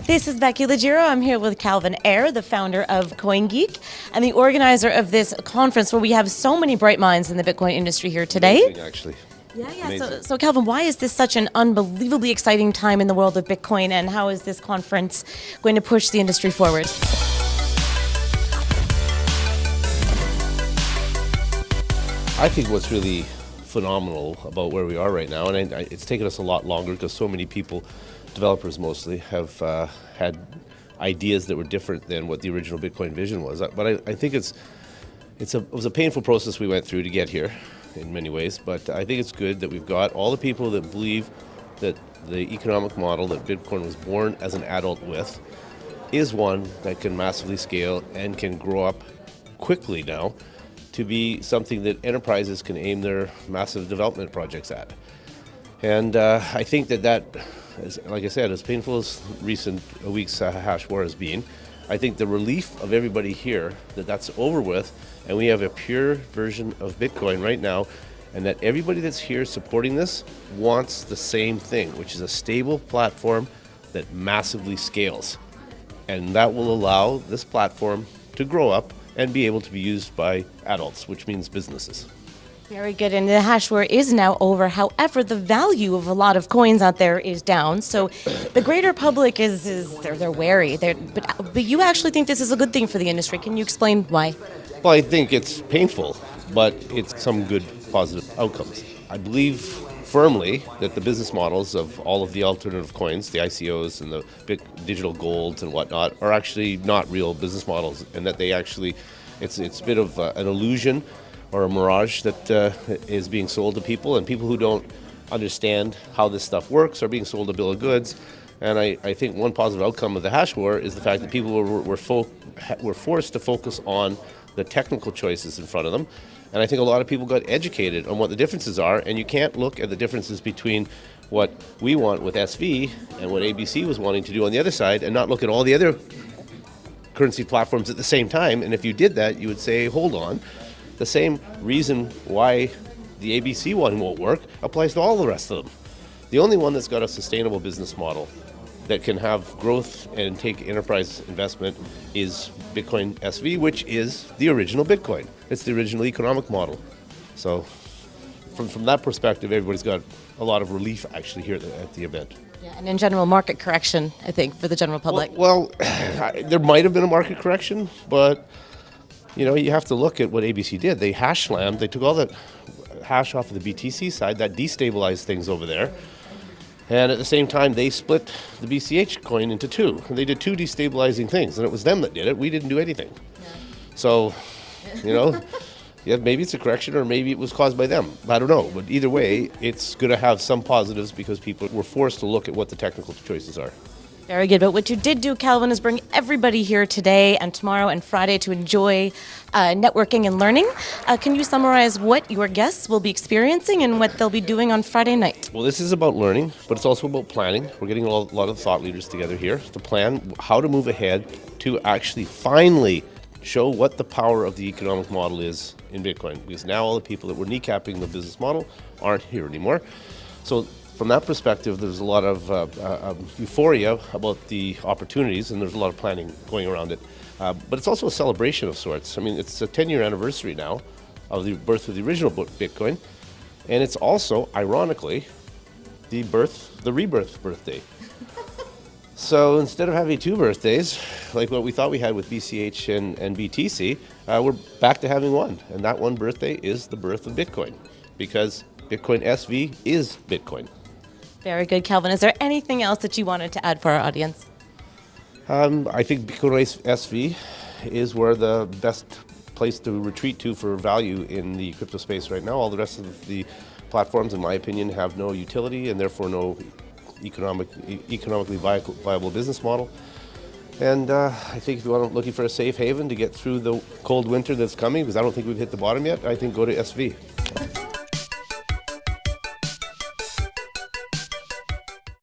This is Becky Legiro. I'm here with Calvin Ayre, the founder of CoinGeek and the organizer of this conference where we have so many bright minds in the Bitcoin industry here today. Amazing, actually. Yeah. So Calvin, why is this such an unbelievably exciting time in the world of Bitcoin, and how is this conference going to push the industry forward? I think what's really phenomenal about where we are right now, and it's taken us a lot longer because so many people, developers mostly, have had ideas that were different than what the original Bitcoin vision was. But I think it was a painful process we went through to get here in many ways, but I think it's good that we've got all the people that believe that the economic model that Bitcoin was born as an adult with is one that can massively scale and can grow up quickly now to be something that enterprises can aim their massive development projects at. And I think that is, like I said, as painful as recent weeks' hash war has been, I think the relief of everybody here that that's over with, and we have a pure version of Bitcoin right now, and that everybody that's here supporting this wants the same thing, which is a stable platform that massively scales. And that will allow this platform to grow up and be able to be used by adults, which means businesses. Very good. And the hash war is now over. However, the value of a lot of coins out there is down. So the greater public they're wary. But you actually think this is a good thing for the industry. Can you explain why? Well, I think it's painful, but it's some good positive outcomes. I believe firmly that the business models of all of the alternative coins, the ICOs and the digital golds and whatnot, are actually not real business models, and that they actually, it's a bit of an illusion or a mirage that is being sold to people, and people who don't understand how this stuff works are being sold a bill of goods. And I think one positive outcome of the hash war is the fact that people were forced to focus on the technical choices in front of them. And I think a lot of people got educated on what the differences are, and you can't look at the differences between what we want with SV and what ABC was wanting to do on the other side and not look at all the other currency platforms at the same time. And if you did that, you would say, hold on, the same reason why the ABC one won't work applies to all the rest of them. The only one that's got a sustainable business model that can have growth and take enterprise investment is Bitcoin SV, which is the original Bitcoin. It's the original economic model. So from that perspective, everybody's got a lot of relief actually here at the event. Yeah, and in general, market correction, I think, for the general public. Well, there might have been a market correction, but you have to look at what ABC did. They hash slammed. They took all that hash off of the BTC side. That destabilized things over there. And at the same time, they split the BCH coin into two. And they did two destabilizing things, and it was them that did it. We didn't do anything. Yeah. So, yeah, maybe it's a correction, or maybe it was caused by them. I don't know. But either way, it's going to have some positives because people were forced to look at what the technical choices are. Very good. But what you did do, Calvin, is bring everybody here today and tomorrow and Friday to enjoy networking and learning. Can you summarize what your guests will be experiencing and what they'll be doing on Friday night? Well, this is about learning, but it's also about planning. We're getting a lot of thought leaders together here to plan how to move ahead to actually finally show what the power of the economic model is in Bitcoin. Because now all the people that were kneecapping the business model aren't here anymore. So from that perspective, there's a lot of euphoria about the opportunities, and there's a lot of planning going around it. But it's also a celebration of sorts. I mean, it's a 10-year anniversary now of the birth of the original Bitcoin, and it's also, ironically, the rebirth birthday. So instead of having two birthdays, like what we thought we had with BCH and BTC, we're back to having one. And that one birthday is the birth of Bitcoin, because Bitcoin SV is Bitcoin. Very good, Calvin. Is there anything else that you wanted to add for our audience? I think Bitcoin SV is where the best place to retreat to for value in the crypto space right now. All the rest of the platforms, in my opinion, have no utility and therefore no economically viable business model. And I think if you're looking for a safe haven to get through the cold winter that's coming, because I don't think we've hit the bottom yet, I think go to SV.